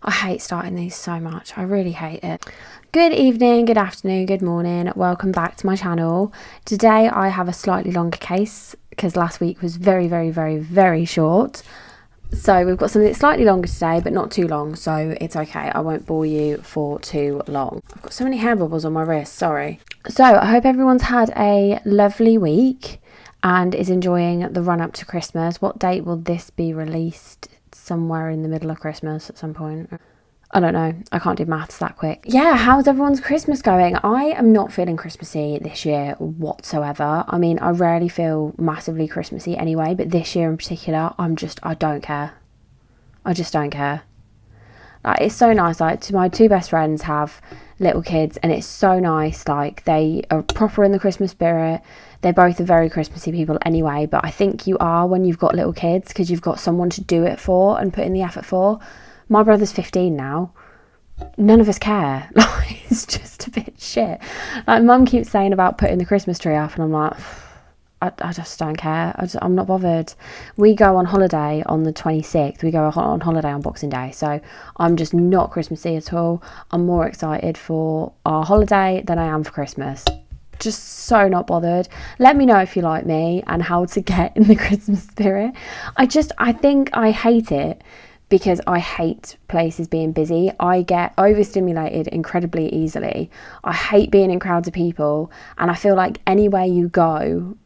I hate starting these so much. I really hate it. Good evening, good afternoon, good morning. Welcome back to my channel. Today I have a slightly longer case because last week was very short. So we've got something slightly longer today, but not too long, so it's okay. I won't bore you for too long. I've got so many hair bubbles on my wrist, sorry. So I hope everyone's had a lovely week and is enjoying the run up to Christmas. What date will this be released? Somewhere in the middle of Christmas at some point. I don't know. I can't do maths that quick. Yeah, how's everyone's Christmas going? I am not feeling Christmassy this year whatsoever. I mean, I rarely feel massively Christmassy anyway, but this year in particular, I don't care. I just don't care. Like, it's so nice. Like, my two best friends have little kids, and it's so nice. Like, they are proper in the Christmas spirit. They both are very Christmassy people anyway, but I think you are when you've got little kids because you've got someone to do it for and put in the effort for. My brother's 15 now. None of us care. Like, it's just a bit shit. Like, mum keeps saying about putting the Christmas tree up, and I'm like, I just don't care. I'm not bothered. We go on holiday on the 26th. We go on holiday on Boxing Day, so I'm just not Christmassy at all. I'm more excited for our holiday than I am for Christmas. Just so not bothered. Let me know if you like me and how to get in the Christmas spirit. I think I hate it because I hate places being busy. I get overstimulated incredibly easily. I hate being in crowds of people, and I feel like anywhere you go,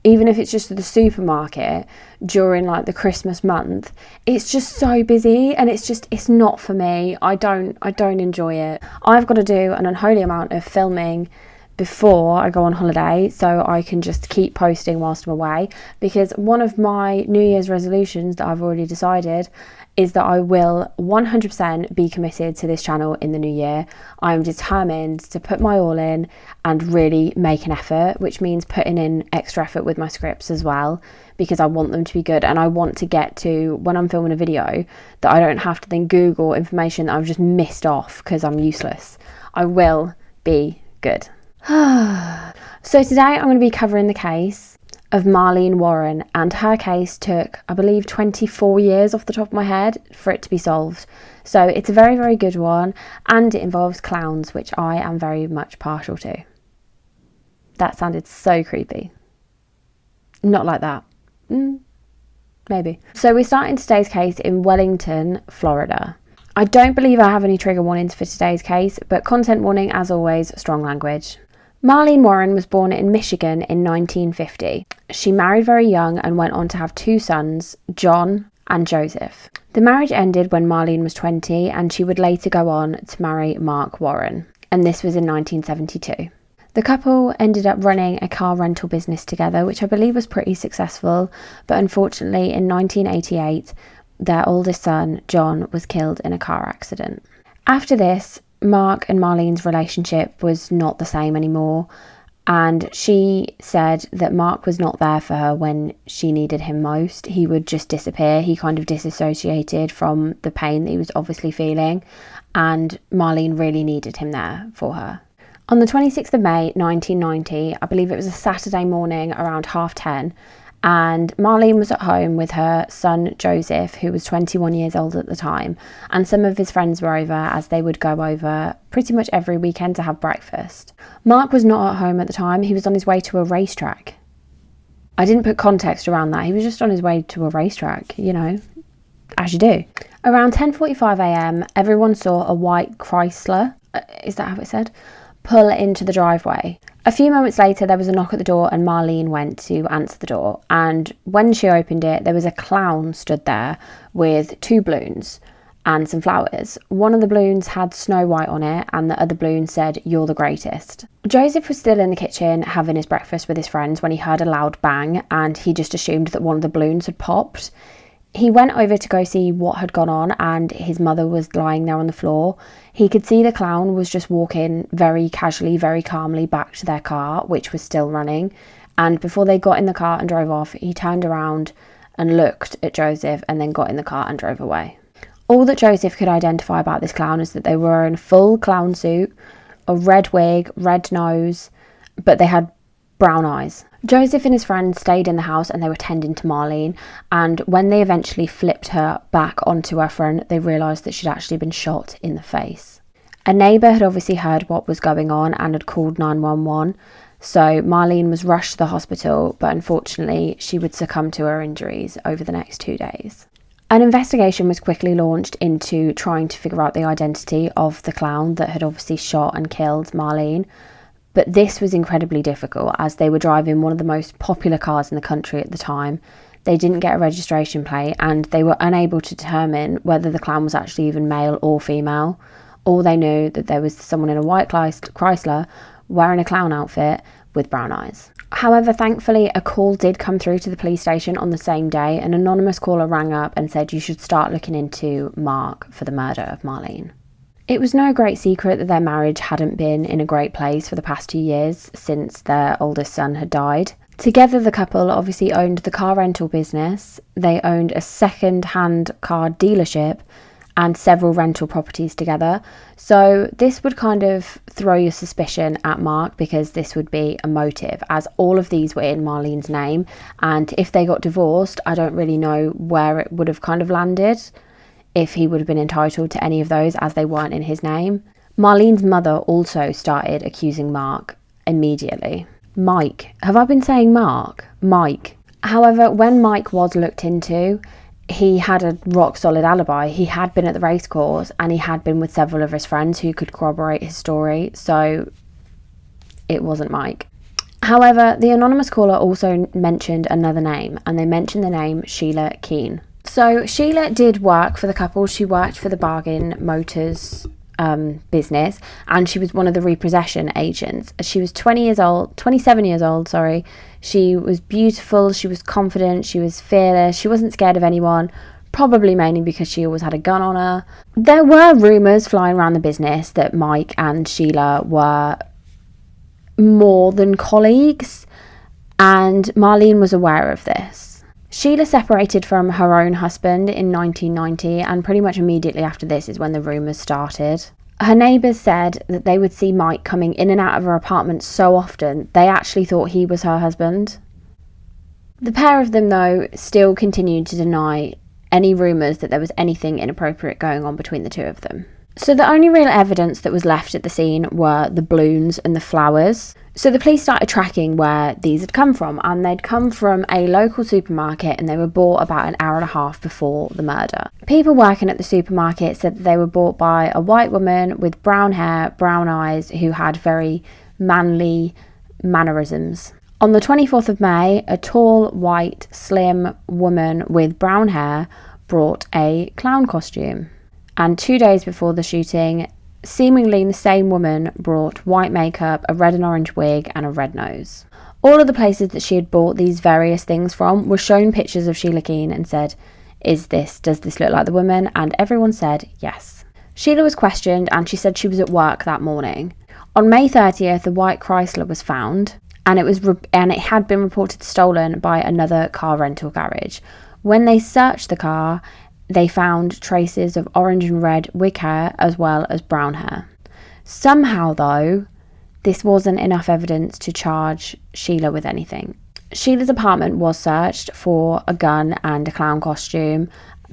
even if it's just to the supermarket during like the Christmas month, it's just so busy, and it's not for me. I don't enjoy it. I've got to do an unholy amount of filming before I go on holiday so I can just keep posting whilst I'm away, because one of my New Year's resolutions that I've already decided is that I will 100% be committed to this channel in the new year. I'm determined to put my all in and really make an effort, which means putting in extra effort with my scripts as well, because I want them to be good, and I want to get to, when I'm filming a video, that I don't have to then Google information that I've just missed off because I'm useless. I will be good. So today I'm going to be covering the case of Marlene Warren, and her case took, I believe, 24 years off the top of my head for it to be solved. So it's a very good one, and it involves clowns, which I am very much partial to. That sounded so creepy. Not like that. Maybe. So we're starting today's case in Wellington, Florida. I don't believe I have any trigger warnings for today's case, but content warning as always, strong language. Marlene Warren was born in Michigan in 1950. She married very young and went on to have two sons, John and Joseph. The marriage ended when Marlene was 20, and she would later go on to marry Mark Warren, and this was in 1972. The couple ended up running a car rental business together, which I believe was pretty successful, but unfortunately in 1988, their oldest son, John, was killed in a car accident. After this, Mark and Marlene's relationship was not the same anymore, and she said that Mark was not there for her when she needed him most. He would just disappear. He kind of disassociated from the pain that he was obviously feeling, and Marlene really needed him there for her. On the 26th of May 1990, I believe it was a Saturday morning around 10:30, and Marlene was at home with her son Joseph, who was 21 years old at the time, and some of his friends were over, as they would go over pretty much every weekend to have breakfast. Mark was not at home at the time. He was on his way to a racetrack. I didn't put context around that. He was just on his way to a racetrack, you know, as you do. Around 10:45 a.m, everyone saw a white Chrysler, is that how it's said, pull into the driveway. A few moments later, there was a knock at the door, and Marlene went to answer the door. And when she opened it, there was a clown stood there with two balloons and some flowers. One of the balloons had Snow White on it, and the other balloon said, "You're the greatest." Joseph was still in the kitchen having his breakfast with his friends when he heard a loud bang, and he just assumed that one of the balloons had popped. He went over to go see what had gone on, and his mother was lying there on the floor. He could see the clown was just walking very casually, very calmly back to their car, which was still running. And before they got in the car and drove off, he turned around and looked at Joseph and then got in the car and drove away. All that Joseph could identify about this clown is that they were in a full clown suit, a red wig, red nose, but they had brown eyes. Joseph and his friends stayed in the house and they were tending to Marlene, and when they eventually flipped her back onto her front, they realised that she'd actually been shot in the face. A neighbour had obviously heard what was going on and had called 911, so Marlene was rushed to the hospital, but unfortunately she would succumb to her injuries over the next 2 days. An investigation was quickly launched into trying to figure out the identity of the clown that had obviously shot and killed Marlene, but this was incredibly difficult as they were driving one of the most popular cars in the country at the time. They didn't get a registration plate and they were unable to determine whether the clown was actually even male or female. All they knew that there was someone in a white Chrysler wearing a clown outfit with brown eyes. However, thankfully, a call did come through to the police station on the same day. An anonymous caller rang up and said you should start looking into Mark for the murder of Marlene. It was no great secret that their marriage hadn't been in a great place for the past 2 years since their oldest son had died. Together, the couple obviously owned the car rental business, they owned a second-hand car dealership, and several rental properties together. So this would kind of throw your suspicion at Mark, because this would be a motive, as all of these were in Marlene's name, and if they got divorced, I don't really know where it would have kind of landed, if he would have been entitled to any of those as they weren't in his name. Marlene's mother also started accusing Mark immediately. Mike. Have I been saying Mark? Mike. However, when Mike was looked into, he had a rock solid alibi. He had been at the racecourse and he had been with several of his friends who could corroborate his story, so it wasn't Mike. However, the anonymous caller also mentioned another name, and they mentioned the name Sheila Keen. So Sheila did work for the couple. She worked for the Bargain Motors business, and she was one of the repossession agents. She was 27 years old, sorry. She was beautiful, she was confident, she was fearless, she wasn't scared of anyone, probably mainly because she always had a gun on her. There were rumours flying around the business that Mike and Sheila were more than colleagues, and Marlene was aware of this. Sheila separated from her own husband in 1990, and pretty much immediately after this is when the rumours started. Her neighbours said that they would see Mike coming in and out of her apartment so often, they actually thought he was her husband. The pair of them, though, still continued to deny any rumours that there was anything inappropriate going on between the two of them. So the only real evidence that was left at the scene were the balloons and the flowers. So the police started tracking where these had come from, and they'd come from a local supermarket and they were bought about an hour and a half before the murder. People working at the supermarket said that they were bought by a white woman with brown hair, brown eyes, who had very manly mannerisms. On the 24th of May, a tall, white, slim woman with brown hair brought a clown costume. And 2 days before the shooting, seemingly the same woman brought white makeup, a red and orange wig, and a red nose. All of the places that she had bought these various things from were shown pictures of Sheila Keen and said, does this look like the woman? And everyone said yes. Sheila was questioned and she said she was at work that morning. On May 30th, the white Chrysler was found, and it had been reported stolen by another car rental garage. When they searched the car, they found traces of orange and red wig hair as well as brown hair. Somehow, though, this wasn't enough evidence to charge Sheila with anything. Sheila's apartment was searched for a gun and a clown costume,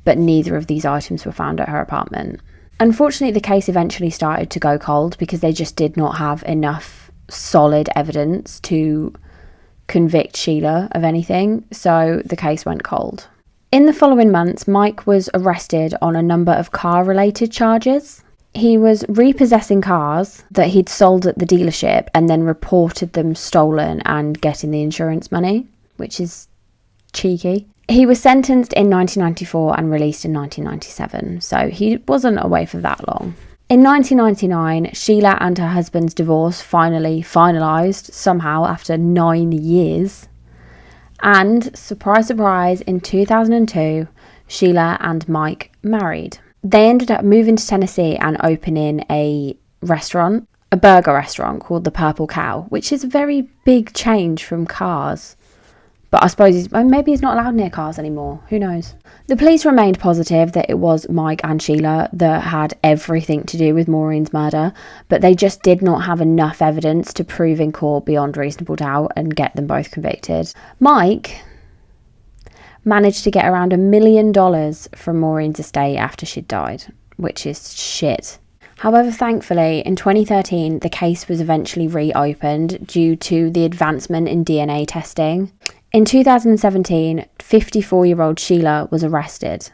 but neither of these items were found at her apartment. Unfortunately, the case eventually started to go cold because they just did not have enough solid evidence to convict Sheila of anything, so the case went cold. In the following months, Mike was arrested on a number of car-related charges. He was repossessing cars that he'd sold at the dealership and then reported them stolen and getting the insurance money, which is cheeky. He was sentenced in 1994 and released in 1997, so he wasn't away for that long. In 1999, Sheila and her husband's divorce finally finalised somehow after 9 years. And, surprise, surprise, in 2002, Sheila and Mike married. They ended up moving to Tennessee and opening a burger restaurant called the Purple Cow, which is a very big change from cars. But I suppose maybe he's not allowed near cars anymore. Who knows? The police remained positive that it was Mike and Sheila that had everything to do with Maureen's murder, but they just did not have enough evidence to prove in court beyond reasonable doubt and get them both convicted. Mike managed to get around $1 million from Maureen's estate after she'd died, which is shit. However, thankfully, in 2013, the case was eventually reopened due to the advancement in DNA testing. In 2017, 54-year-old Sheila was arrested,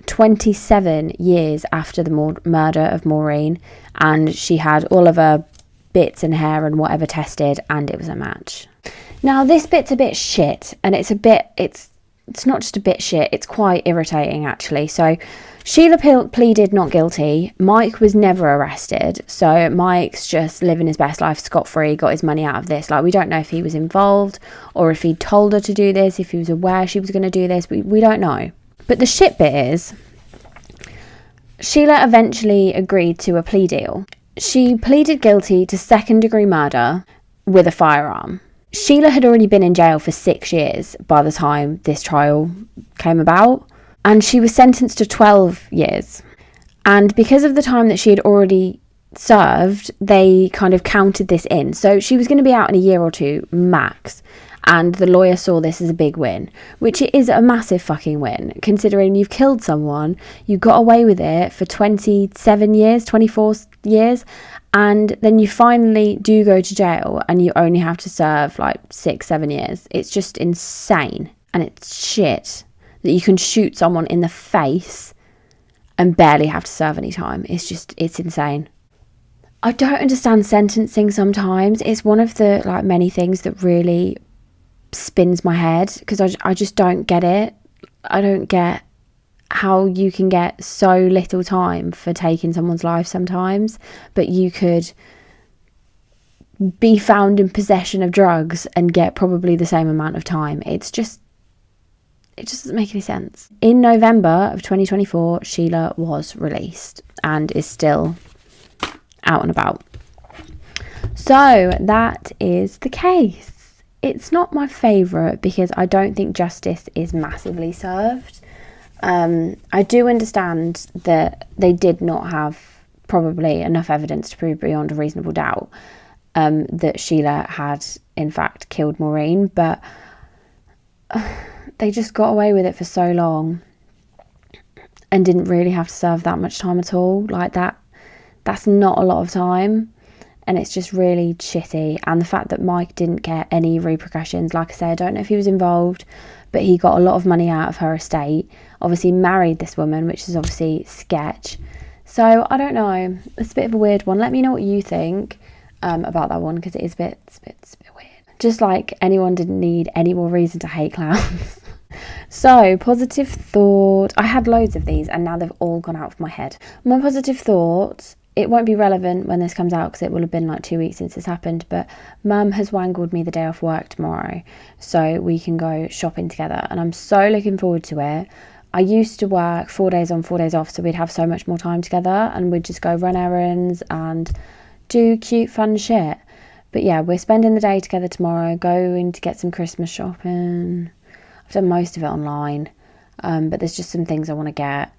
27 years after the murder of Maureen, and she had all of her bits and hair and whatever tested, and it was a match. Now, this bit's a bit shit, and it's not just a bit shit, it's quite irritating, actually. So, Sheila pleaded not guilty. Mike was never arrested. So Mike's just living his best life scot-free, got his money out of this. Like, we don't know if he was involved or if he told her to do this, if he was aware she was going to do this. We don't know. But the shit bit is, Sheila eventually agreed to a plea deal. She pleaded guilty to second-degree murder with a firearm. Sheila had already been in jail for 6 years by the time this trial came about. And she was sentenced to 12 years. And because of the time that she had already served, they kind of counted this in. So she was going to be out in a year or two, max. And the lawyer saw this as a big win, which it is a massive fucking win, considering you've killed someone, you got away with it for 27 years, 24 years, and then you finally do go to jail and you only have to serve like 6-7 years. It's just insane. And it's shit that you can shoot someone in the face and barely have to serve any time. It's insane. I don't understand sentencing sometimes. It's one of the like many things that really spins my head, because I just don't get it. I don't get how you can get so little time for taking someone's life sometimes, but you could be found in possession of drugs and get probably the same amount of time. It just doesn't make any sense. In November of 2024, Sheila was released and is still out and about. So that is the case. It's not my favourite because I don't think justice is massively served. I do understand that they did not have probably enough evidence to prove beyond a reasonable doubt that Sheila had in fact killed Maureen, but they just got away with it for so long and didn't really have to serve that much time at all. Like that's not a lot of time, and it's just really shitty. And the fact that Mike didn't get any repercussions, like I said, I don't know if he was involved, but he got a lot of money out of her estate, obviously married this woman, which is obviously sketch. So I don't know, it's a bit of a weird one. Let me know what you think about that one, because it is a bit weird. Just like anyone didn't need any more reason to hate clowns. So, positive thought. I had loads of these and now they've all gone out of my head. My positive thought, it won't be relevant when this comes out because it will have been like 2 weeks since this happened, but Mum has wangled me the day off work tomorrow so we can go shopping together, and I'm so looking forward to it. I used to work 4 days on, 4 days off, so we'd have so much more time together and we'd just go run errands and do cute fun shit. But yeah, we're spending the day together tomorrow, going to get some Christmas shopping. I've done most of it online, but there's just some things I want to get.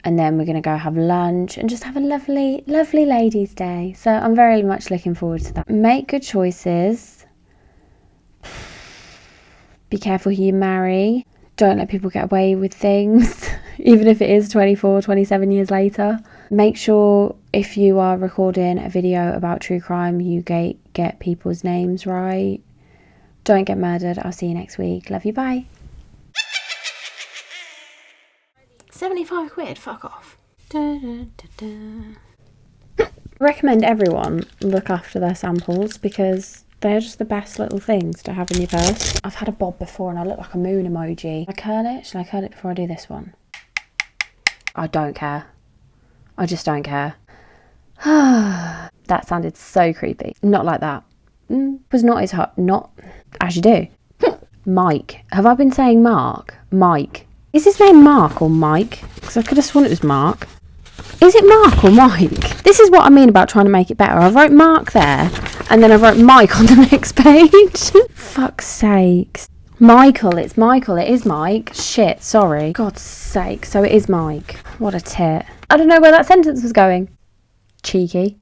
And then we're going to go have lunch and just have a lovely, lovely ladies' day. So I'm very much looking forward to that. Make good choices. Be careful who you marry. Don't let people get away with things, even if it is 24, 27 years later. Make sure if you are recording a video about true crime, you get people's names right. Don't get murdered. I'll see you next week. Love you. Bye. 75 quid, fuck off. Recommend everyone look after their samples because they're just the best little things to have in your purse. I've had a bob before and I look like a moon emoji. Shall I curl it? Shall I curl it before I do this one? I don't care. I just don't care. That sounded so creepy. Not like that. Was not as hot. Not as you do. Mike. Have I been saying Mark? Mike. Is his name Mark or Mike? Because I could have sworn it was Mark. Is it Mark or Mike? This is what I mean about trying to make it better. I wrote Mark there, and then I wrote Mike on the next page. Fuck's sakes. Michael, it's Michael. It is Mike. Shit, sorry. God's sake. So it is Mike. What a tit. I don't know where that sentence was going. Cheeky.